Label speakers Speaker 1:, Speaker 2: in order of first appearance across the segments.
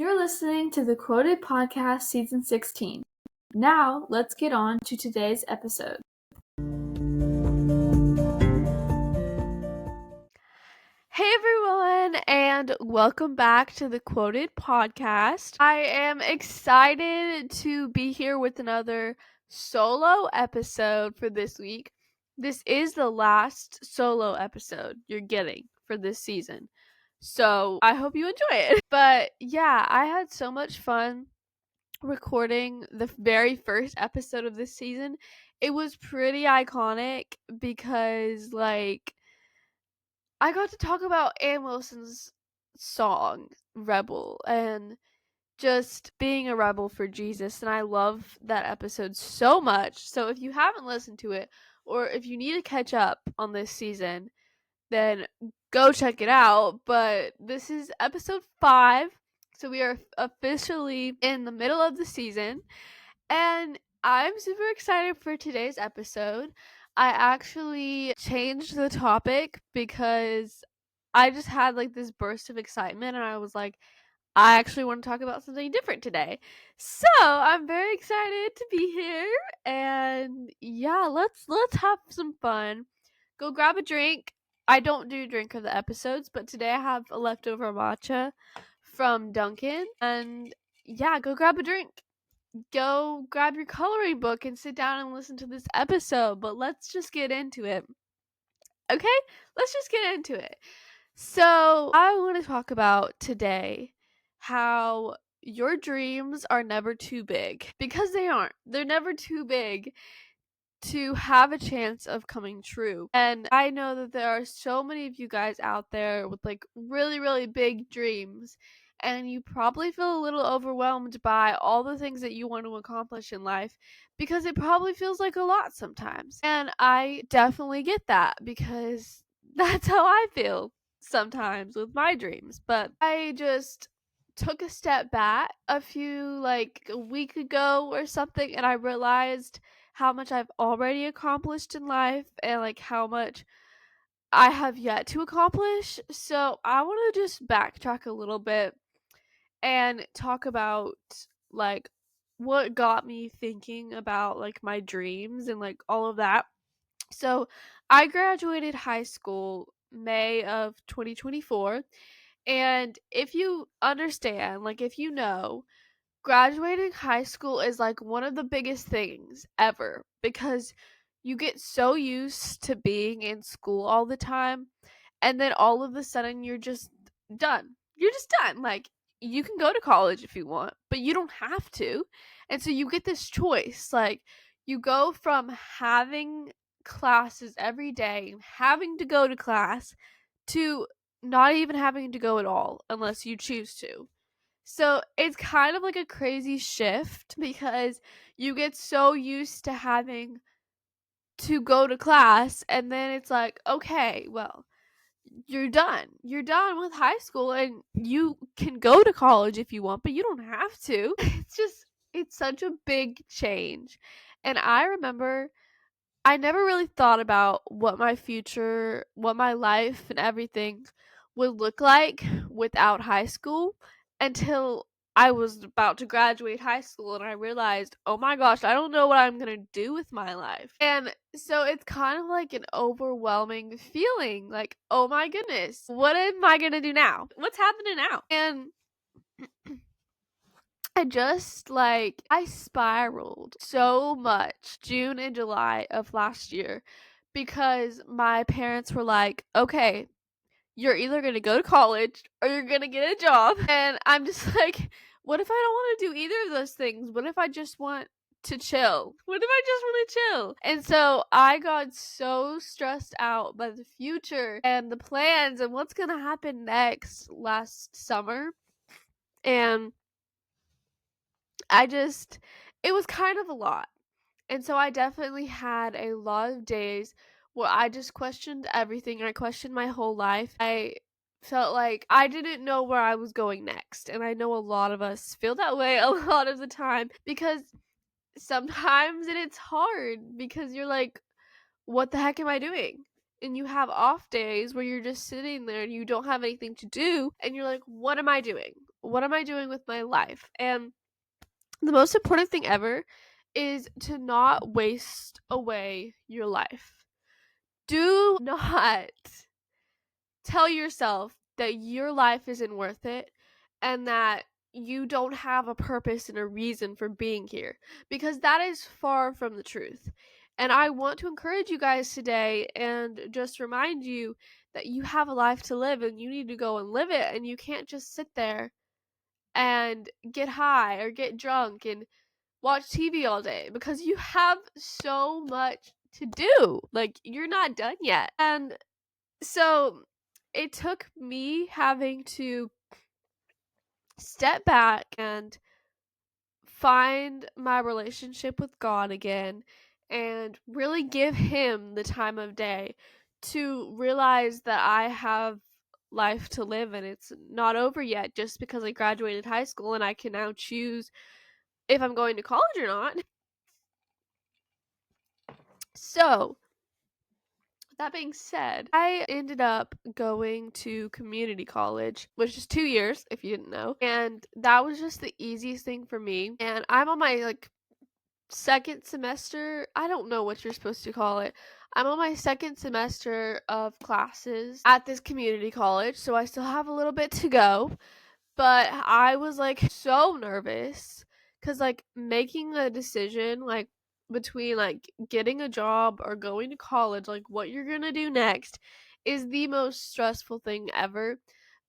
Speaker 1: You're listening to the Quoted Podcast Season 16. Now, let's get on to today's episode. Hey everyone, and welcome back to the Quoted Podcast. I am excited to be here with another solo episode for this week. This is the last solo episode you're getting for this season, so I hope you enjoy it. But yeah, I had so much fun recording the very first episode of this season. It was pretty iconic because, I got to talk about Ann Wilson's song, Rebel, and just being a rebel for Jesus. And I love that episode so much. So if you haven't listened to it, or if you need to catch up on this season, then go check it out. But this is episode 5. So we are officially in the middle of the season. And I'm super excited for today's episode. I actually changed the topic because I just had this burst of excitement and I was like, I actually want to talk about something different today. So I'm very excited to be here, and yeah, let's have some fun. Go grab a drink. I don't do drink of the episodes, but today I have a leftover matcha from Dunkin', and yeah, go grab a drink. Go grab your coloring book and sit down and listen to this episode, but let's just get into it. Okay? Let's just get into it. So, I want to talk about today how your dreams are never too big, because they aren't. They're never too big to have a chance of coming true. And I know that there are so many of you guys out there with really, really big dreams, and you probably feel a little overwhelmed by all the things that you want to accomplish in life because it probably feels like a lot sometimes. And I definitely get that because that's how I feel sometimes with my dreams. But I just took a step back a week ago or something, and I realized how much I've already accomplished in life and how much I have yet to accomplish. So I want to just backtrack a little bit and talk about what got me thinking about my dreams and all of that. So I graduated high school May of 2024, and if you understand, if you know, graduating high school is one of the biggest things ever because you get so used to being in school all the time, and then all of a sudden you're just done. You're just done. You can go to college if you want, but you don't have to. And so you get this choice. You go from having classes every day and having to go to class to not even having to go at all unless you choose to. So it's kind of a crazy shift because you get so used to having to go to class, and then it's okay, well, you're done. You're done with high school and you can go to college if you want, but you don't have to. It's such a big change. And I remember I never really thought about what my future, what my life and everything would look like without high school until I was about to graduate high school and I realized, oh my gosh, I don't know what I'm going to do with my life. And so it's kind of an overwhelming feeling oh my goodness, what am I going to do now? What's happening now? And I spiraled so much June and July of last year because my parents were like, okay, you're either going to go to college or you're going to get a job. And I'm just what if I don't want to do either of those things? What if I just want to chill? What if I just want to chill? And so I got so stressed out by the future and the plans and what's going to happen next last summer. And it was kind of a lot. And so I definitely had a lot of days where I just questioned everything. I questioned my whole life. I felt like I didn't know where I was going next. And I know a lot of us feel that way a lot of the time because sometimes it's hard because you're like, what the heck am I doing? And you have off days where you're just sitting there and you don't have anything to do. And you're like, what am I doing? what am I doing with my life? And the most important thing ever is to not waste away your life. Do not tell yourself that your life isn't worth it and that you don't have a purpose and a reason for being here, because that is far from the truth. And I want to encourage you guys today and just remind you that you have a life to live and you need to go and live it, and you can't just sit there and get high or get drunk and watch TV all day, because you have so much to do. Like, you're not done yet. And so it took me having to step back and find my relationship with God again and really give him the time of day to realize that I have life to live and it's not over yet just because I graduated high school and I can now choose if I'm going to college or not. So, that being said, I ended up going to community college, which is 2 years, if you didn't know. And that was just the easiest thing for me. And I'm on my second semester. I don't know what you're supposed to call it. I'm on my second semester of classes at this community college, so I still have a little bit to go. But I was so nervous because making a decision between getting a job or going to college, what you're gonna do next, is the most stressful thing ever.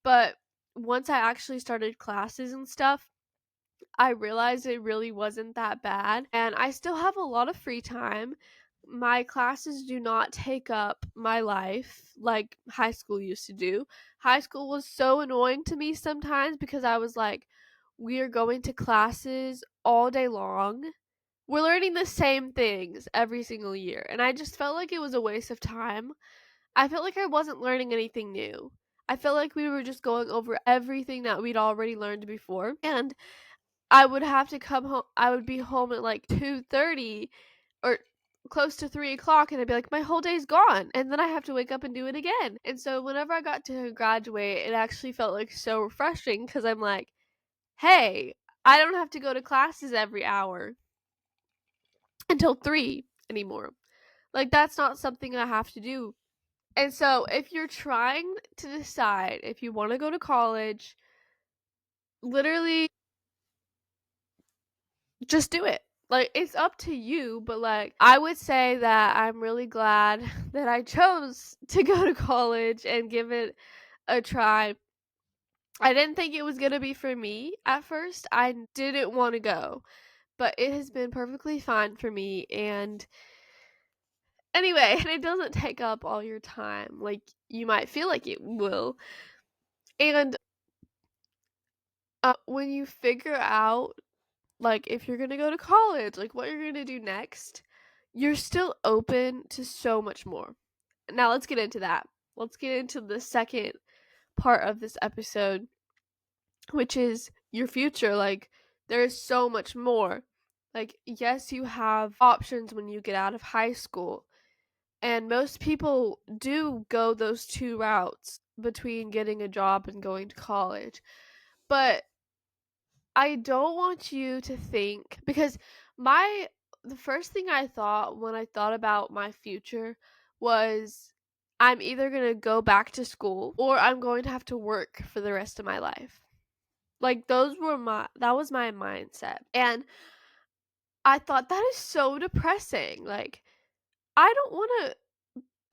Speaker 1: But once I actually started classes and stuff, I realized it really wasn't that bad, and I still have a lot of free time. My classes do not take up my life like high school used to do. High school was so annoying to me sometimes because I was like, we are going to classes all day long. We're learning the same things every single year, and I just felt like it was a waste of time. I felt like I wasn't learning anything new. I felt like we were just going over everything that we'd already learned before, and I would have to come home. I would be home at 2:30 or close to 3 o'clock, and I'd be like, my whole day's gone. And then I have to wake up and do it again. And so whenever I got to graduate, it actually felt so refreshing because I'm like, hey, I don't have to go to classes every hour until 3 anymore. That's not something I have to do. And so if you're trying to decide if you want to go to college, literally just do it. It's up to you, but I would say that I'm really glad that I chose to go to college and give it a try. I didn't think it was going to be for me at first. I didn't want to go, but it has been perfectly fine for me. And anyway, and it doesn't take up all your time like you might feel like it will. And when you figure out if you're gonna go to college, what you're gonna do next, you're still open to so much more. Now let's get into that. Let's get into the second part of this episode, which is your future. There's so much more. Yes, you have options when you get out of high school, and most people do go those two routes between getting a job and going to college. But I don't want you to think, because the first thing I thought when I thought about my future was I'm either going to go back to school or I'm going to have to work for the rest of my life. That was my mindset. And I thought that is so depressing. I don't want to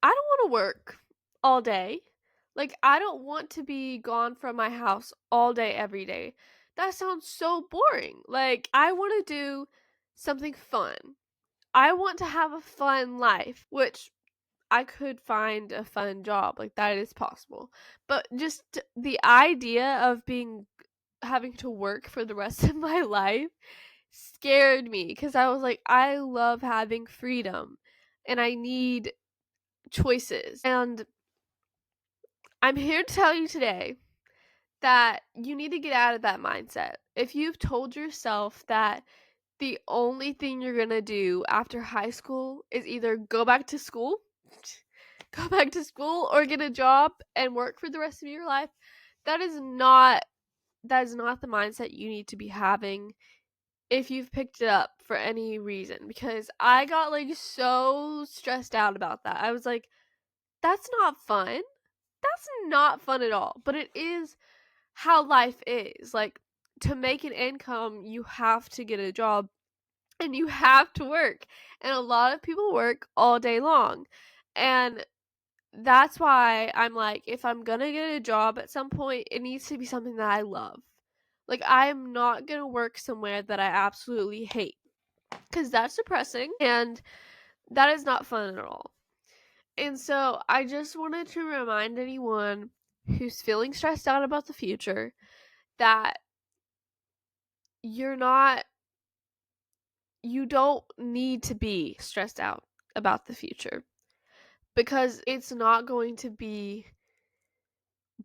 Speaker 1: I don't want to work all day. I don't want to be gone from my house all day, every day. That sounds so boring. I want to do something fun. I want to have a fun life, which I could find a fun job. That is possible. But just the idea of having to work for the rest of my life scared me, because I was like, I love having freedom and I need choices. And I'm here to tell you today that you need to get out of that mindset. If you've told yourself that the only thing you're going to do after high school is either go back to school, or get a job and work for the rest of your life, that is not that is not the mindset you need to be having if you've picked it up for any reason, because I got like so stressed out about that. I was like, that's not fun. That's not fun at all. But it is how life is. Like, to make an income, you have to get a job and you have to work. And a lot of people work all day long. And that's why I'm like, if I'm gonna get a job at some point, it needs to be something that I love. Like, I am not gonna work somewhere that I absolutely hate, because that's depressing and that is not fun at all. And so I just wanted to remind anyone who's feeling stressed out about the future that you're not, you don't need to be stressed out about the future, because it's not going to be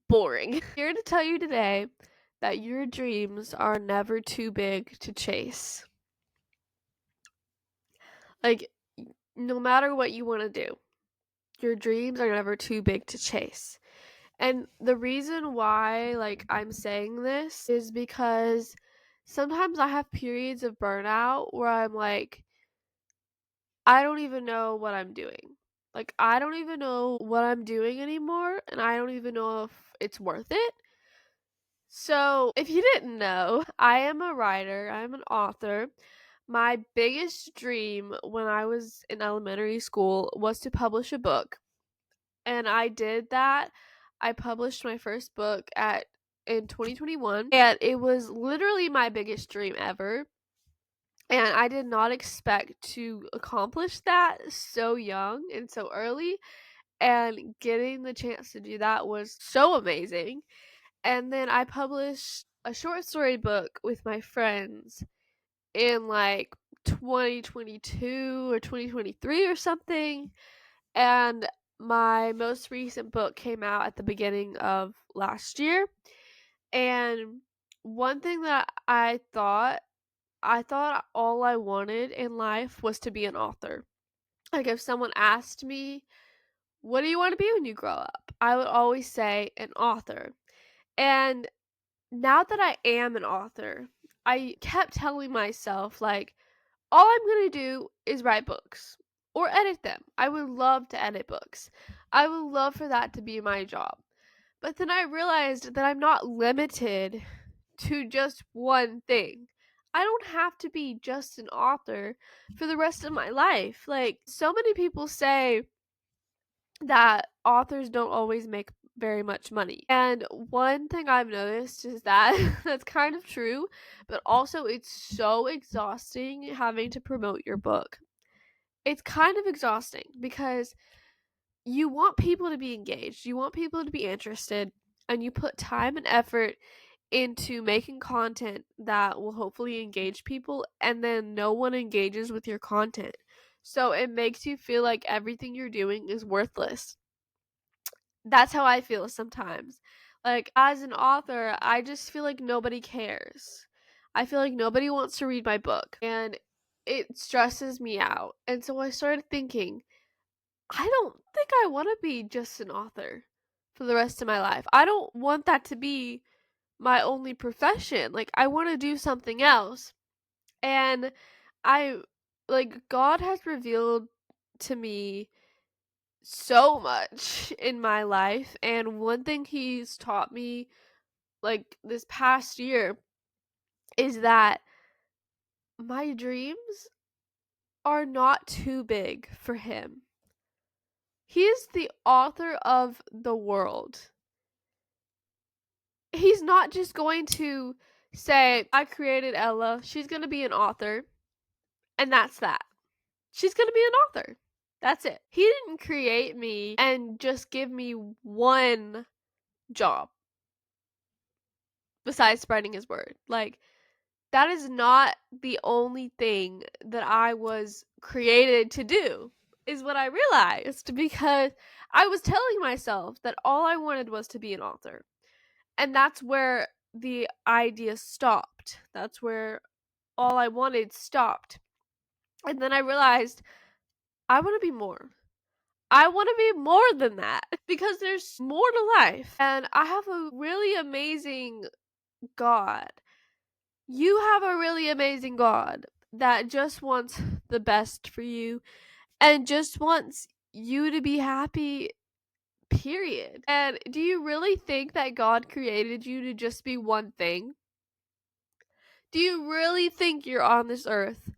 Speaker 1: boring. Here to tell you today that your dreams are never too big to chase. Like, no matter what you want to do, your dreams are never too big to chase. And the reason why, like, I'm saying this is because sometimes I have periods of burnout where I'm like, I don't even know what I'm doing. Like, I don't even know what I'm doing anymore, and I don't even know if it's worth it. So, if you didn't know, I am a writer, I'm an author. My biggest dream when I was in elementary school was to publish a book. And I did that. I published my first book in 2021, and it was literally my biggest dream ever. And I did not expect to accomplish that so young and so early. And getting the chance to do that was so amazing. And then I published a short story book with my friends in like 2022 or 2023 or something. And my most recent book came out at the beginning of last year. And one thing that I thought all I wanted in life was to be an author. Like, if someone asked me, what do you want to be when you grow up? I would always say an author. And now that I am an author, I kept telling myself, like, all I'm going to do is write books or edit them. I would love to edit books. I would love for that to be my job. But then I realized that I'm not limited to just one thing. I don't have to be just an author for the rest of my life. Like, so many people say that authors don't always make very much money. And one thing I've noticed is that that's kind of true, but also it's so exhausting having to promote your book. It's kind of exhausting because you want people to be engaged, you want people to be interested, and you put time and effort into making content that will hopefully engage people, and then no one engages with your content. So it makes you feel like everything you're doing is worthless. That's how I feel sometimes. Like, as an author, I just feel like nobody cares. I feel like nobody wants to read my book, and it stresses me out. And so I started thinking, I don't think I want to be just an author for the rest of my life. I don't want that to be my only profession. Like, I want to do something else. And I, like, God has revealed to me so much in my life, and one thing he's taught me like this past year is that my dreams are not too big for him. He is the author of the world. He's not just going to say, I created Ella, she's going to be an author, and that's that. She's going to be an author. That's it. He didn't create me and just give me one job besides spreading his word. Like, that is not the only thing that I was created to do, is what I realized, because I was telling myself that all I wanted was to be an author. And that's where the idea stopped. That's where all I wanted stopped. And then I realized I want to be more. I want to be more than that, because there's more to life. And I have a really amazing God. You have a really amazing God that just wants the best for you and just wants you to be happy, period. And do you really think that God created you to just be one thing? Do you really think you're on this earth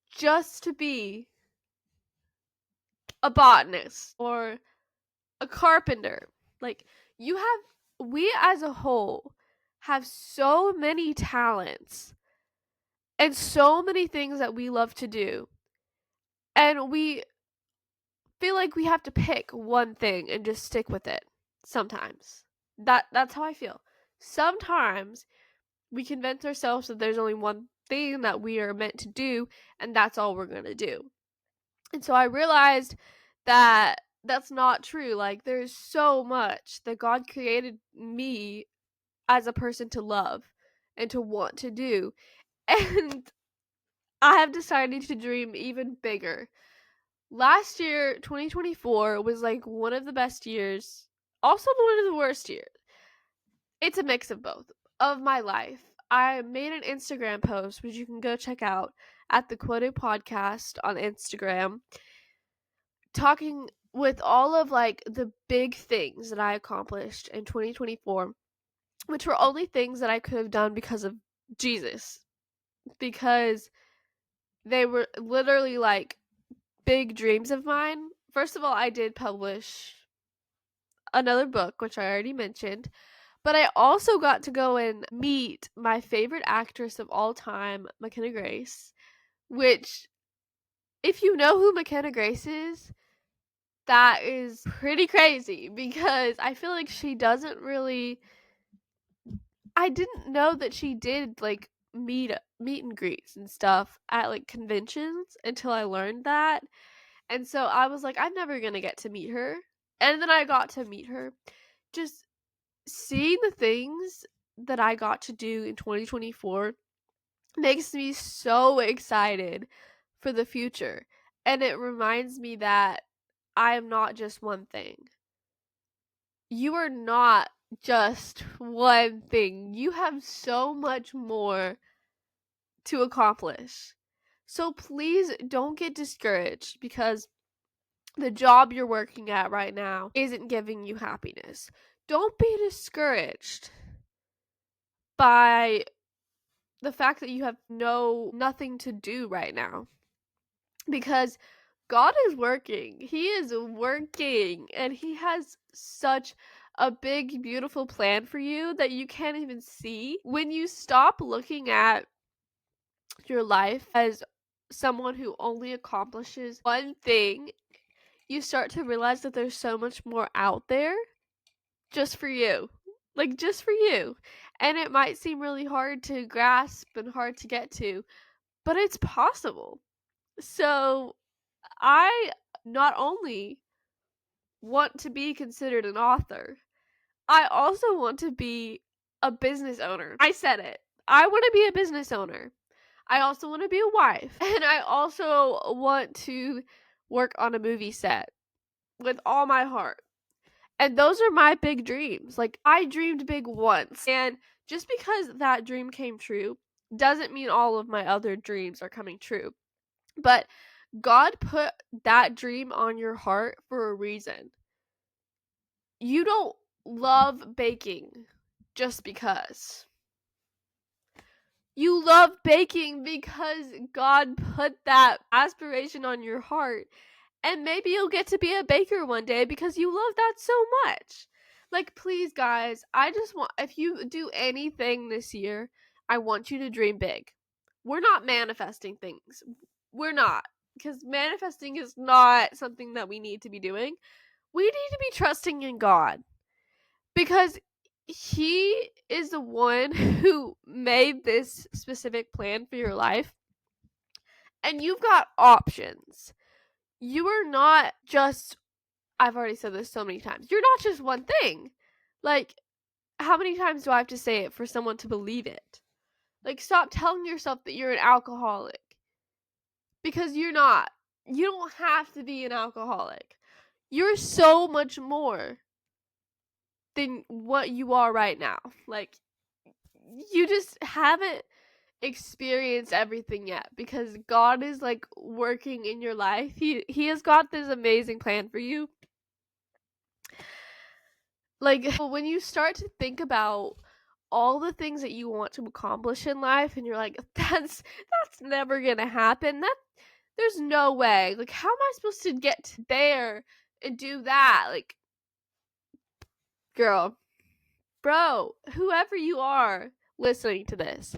Speaker 1: just to be a botanist or a carpenter? Like, we as a whole have so many talents and so many things that we love to do. And we feel like we have to pick one thing and just stick with it sometimes. That's how I feel. Sometimes we convince ourselves that there's only one thing that we are meant to do and that's all we're going to do. And so I realized that that's not true. Like, there's so much that God created me as a person to love and to want to do. And I have decided to dream even bigger. Last year, 2024, was like one of the best years, also one of the worst years. It's a mix of both of my life. I made an Instagram post, which you can go check out at the Quoted Podcast on Instagram, talking with all of like the big things that I accomplished in 2024, which were only things that I could have done because of Jesus, because they were literally like big dreams of mine. First of all, I did publish another book, which I already mentioned, but I also got to go and meet my favorite actress of all time, McKenna Grace, which, if you know who McKenna Grace is, that is pretty crazy because I feel like she doesn't really. I didn't know that she did like meet and greets and stuff at like conventions until I learned that. And so I was like, I'm never gonna get to meet her. And then I got to meet her. Just seeing the things that I got to do in 2024 makes me so excited for the future. And it reminds me that I am not just one thing. You are not just one thing. You have so much more to accomplish. So please don't get discouraged because the job you're working at right now isn't giving you happiness. Don't be discouraged by the fact that you have nothing to do right now, because God is working. He is working and he has such a big beautiful plan for you that you can't even see. When you stop looking at your life as someone who only accomplishes one thing, you start to realize that there's so much more out there just for you. Like, just for you. And it might seem really hard to grasp and hard to get to, but it's possible. So, I not only want to be considered an author, I also want to be a business owner. I said it. I want to be a business owner. I also want to be a wife. And I also want to work on a movie set with all my heart. And those are my big dreams. Like, I dreamed big once. And just because that dream came true doesn't mean all of my other dreams are coming true. But God put that dream on your heart for a reason. You don't love baking just because. You love baking because God put that aspiration on your heart. And maybe you'll get to be a baker one day because you love that so much. Like, please, guys, I just want, if you do anything this year, I want you to dream big. We're not manifesting things. We're not. Because manifesting is not something that we need to be doing. We need to be trusting in God. Because He is the one who made this specific plan for your life. And you've got options. You are not just, I've already said this so many times, you're not just one thing. Like, how many times do I have to say it for someone to believe it? Like, stop telling yourself that you're an alcoholic. Because you're not. You don't have to be an alcoholic. You're so much more than what you are right now. Like, you just haven't experienced everything yet, because God is like working in your life. He has got this amazing plan for you. Like, when you start to think about all the things that you want to accomplish in life and you're like, that's never gonna happen, there's no way, like, how am I supposed to get to there and do that? Like, girl, bro, whoever you are listening to this,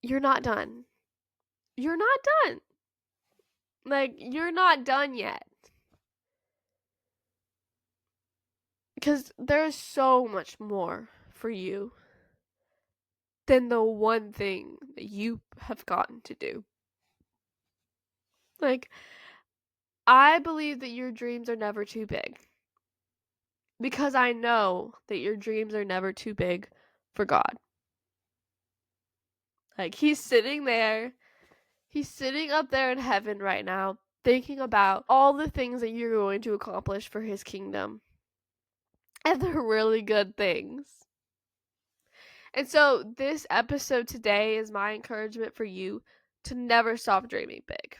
Speaker 1: you're not done. You're not done. Like, you're not done yet. Because there's so much more for you than the one thing that you have gotten to do. Like, I believe that your dreams are never too big. Because I know that your dreams are never too big for God. Like, he's sitting up there in heaven right now, thinking about all the things that you're going to accomplish for his kingdom. And they're really good things. And so this episode today is my encouragement for you to never stop dreaming big.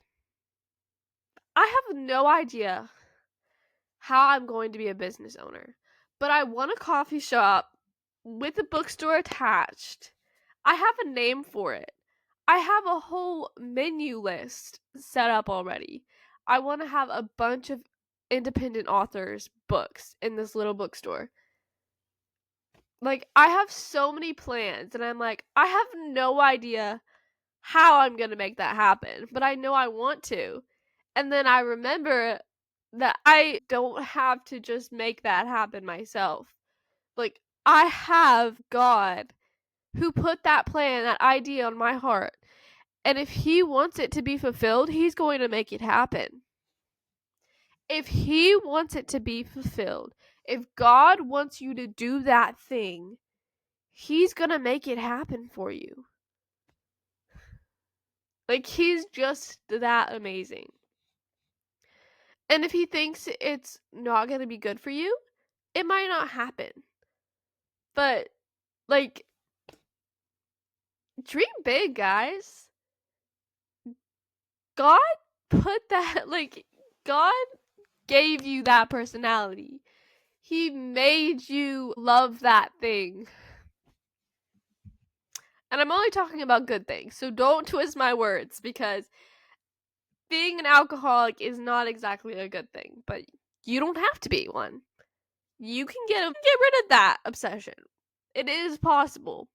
Speaker 1: I have no idea how I'm going to be a business owner, but I want a coffee shop with a bookstore attached. I have a name for it. I have a whole menu list set up already. I want to have a bunch of independent authors' books in this little bookstore. Like, I have so many plans, and I'm like, I have no idea how I'm going to make that happen, but I know I want to. And then I remember that I don't have to just make that happen myself. Like, I have God who put that plan, that idea on my heart. And if he wants it to be fulfilled, he's going to make it happen. If he wants it to be fulfilled, if God wants you to do that thing, he's going to make it happen for you. Like, he's just that amazing. And if he thinks it's not going to be good for you, it might not happen. But, like, dream big, guys. God put that, like, God gave you that personality. He made you love that thing. And I'm only talking about good things, so don't twist my words, because being an alcoholic is not exactly a good thing, but you don't have to be one. You can get rid of that obsession. It is possible.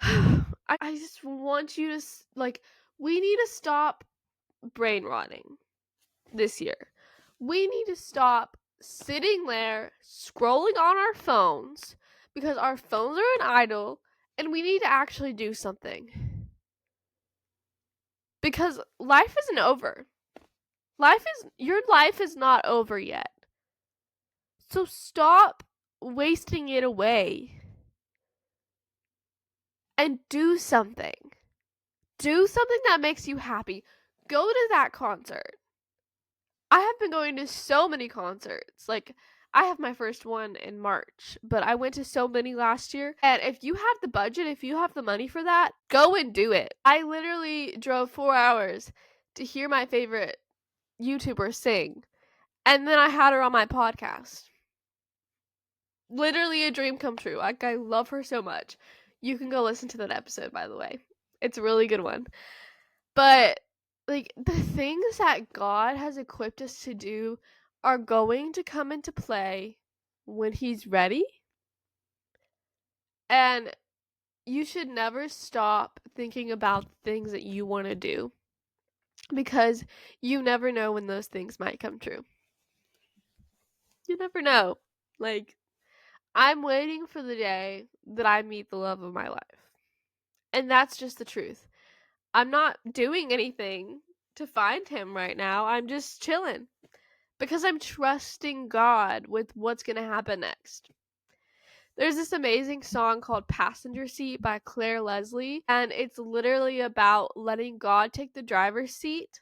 Speaker 1: I just want you to, like, we need to stop brain rotting this year. We need to stop sitting there scrolling on our phones, because our phones are an idol, and we need to actually do something. Because life isn't over. Your life is not over yet. So stop wasting it away and do something. Do something that makes you happy. Go to that concert. I have been going to so many concerts. Like, I have my first one in March, but I went to so many last year. And if you have the budget, if you have the money for that, go and do it. I literally drove 4 hours to hear my favorite YouTuber sing. And then I had her on my podcast. Literally a dream come true. Like, I love her so much. You can go listen to that episode, by the way. It's a really good one. But, like, the things that God has equipped us to do are going to come into play when he's ready. And you should never stop thinking about things that you want to do, because you never know when those things might come true. You never know. Like, I'm waiting for the day that I meet the love of my life. And that's just the truth. I'm not doing anything to find him right now. I'm just chilling, because I'm trusting God with what's going to happen next. There's this amazing song called Passenger Seat by Claire Leslie, and it's literally about letting God take the driver's seat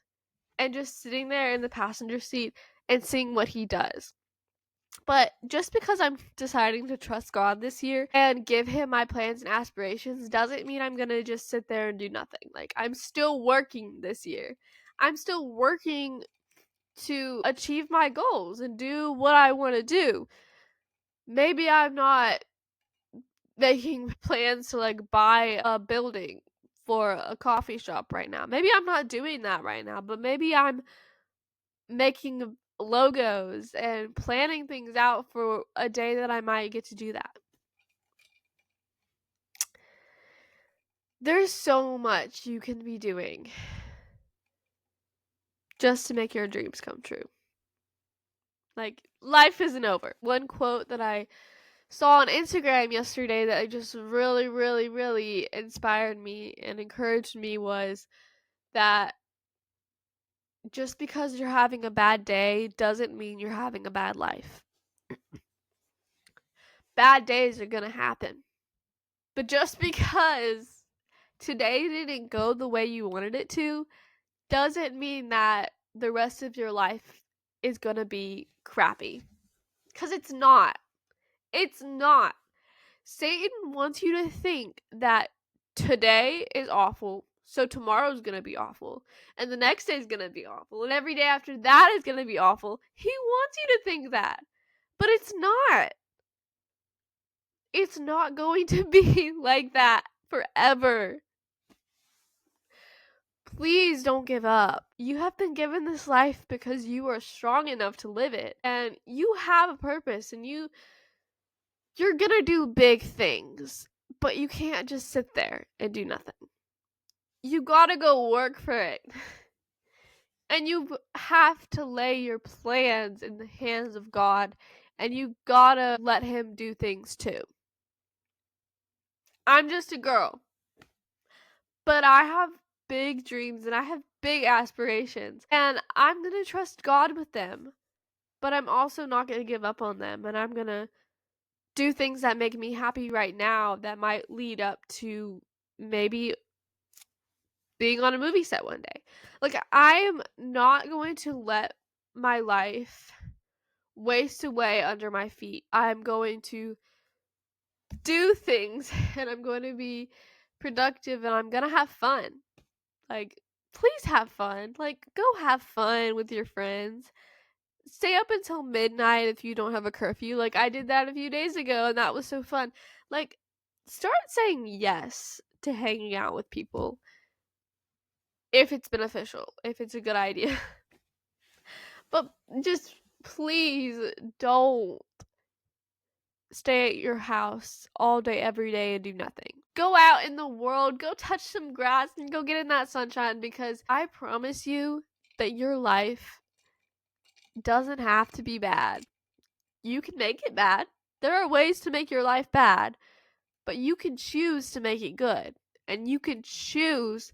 Speaker 1: and just sitting there in the passenger seat and seeing what he does. But just because I'm deciding to trust God this year and give him my plans and aspirations doesn't mean I'm going to just sit there and do nothing. Like, I'm still working this year. I'm still working to achieve my goals and do what I want to do. Maybe I'm not making plans to like buy a building for a coffee shop right now. Maybe I'm not doing that right now, but maybe I'm making logos and planning things out for a day that I might get to do that. There's so much you can be doing just to make your dreams come true. Like, life isn't over. One quote that I saw on Instagram yesterday that just really, really, really inspired me and encouraged me was that just because you're having a bad day doesn't mean you're having a bad life. Bad days are gonna happen. But just because today didn't go the way you wanted it to doesn't mean that the rest of your life is gonna be crappy. Because it's not. It's not. Satan wants you to think that today is awful, so tomorrow's gonna be awful, and the next day is gonna be awful, and every day after that is gonna be awful. He wants you to think that. But it's not. It's not going to be like that forever. Please don't give up. You have been given this life because you are strong enough to live it, and you have a purpose, and you're gonna do big things, but you can't just sit there and do nothing. You gotta go work for it. And you have to lay your plans in the hands of God, and you gotta let him do things too. I'm just a girl, but I have big dreams and I have big aspirations, and I'm gonna trust God with them, but I'm also not gonna give up on them, and I'm gonna do things that make me happy right now that might lead up to maybe being on a movie set one day. Like, I am not going to let my life waste away under my feet. I'm going to do things and I'm going to be productive and I'm going to have fun. Like, please have fun. Like, go have fun with your friends. Stay up until midnight if you don't have a curfew. Like, I did that a few days ago and that was so fun. Like, start saying yes to hanging out with people if it's beneficial, if it's a good idea. But just please don't stay at your house all day, every day, and do nothing. Go out in the world, go touch some grass, and go get in that sunshine, because I promise you that your life doesn't have to be bad. You can make it bad. There are ways to make your life bad, but you can choose to make it good, and you can choose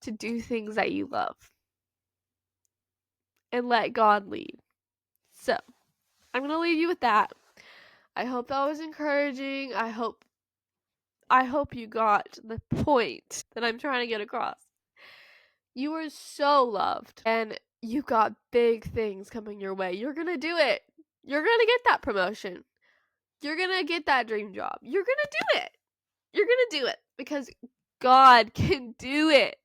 Speaker 1: to do things that you love and let God lead. So, I'm going to leave you with that. I hope that was encouraging. I hope you got the point that I'm trying to get across. You are so loved, and you got big things coming your way. You're going to do it. You're going to get that promotion. You're going to get that dream job. You're going to do it. You're going to do it because God can do it.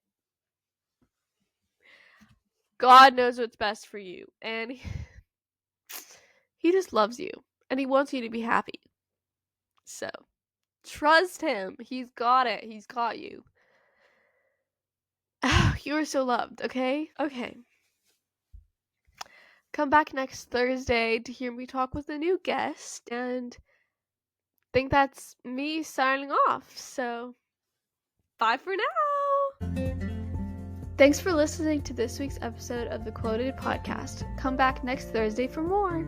Speaker 1: God knows what's best for you, and he just loves you, and he wants you to be happy. So, trust him. He's got it. He's got you. You are so loved, okay? Okay. Come back next Thursday to hear me talk with a new guest, and think that's me signing off. So, bye for now. Thanks for listening to this week's episode of the Quoted Podcast. Come back next Thursday for more.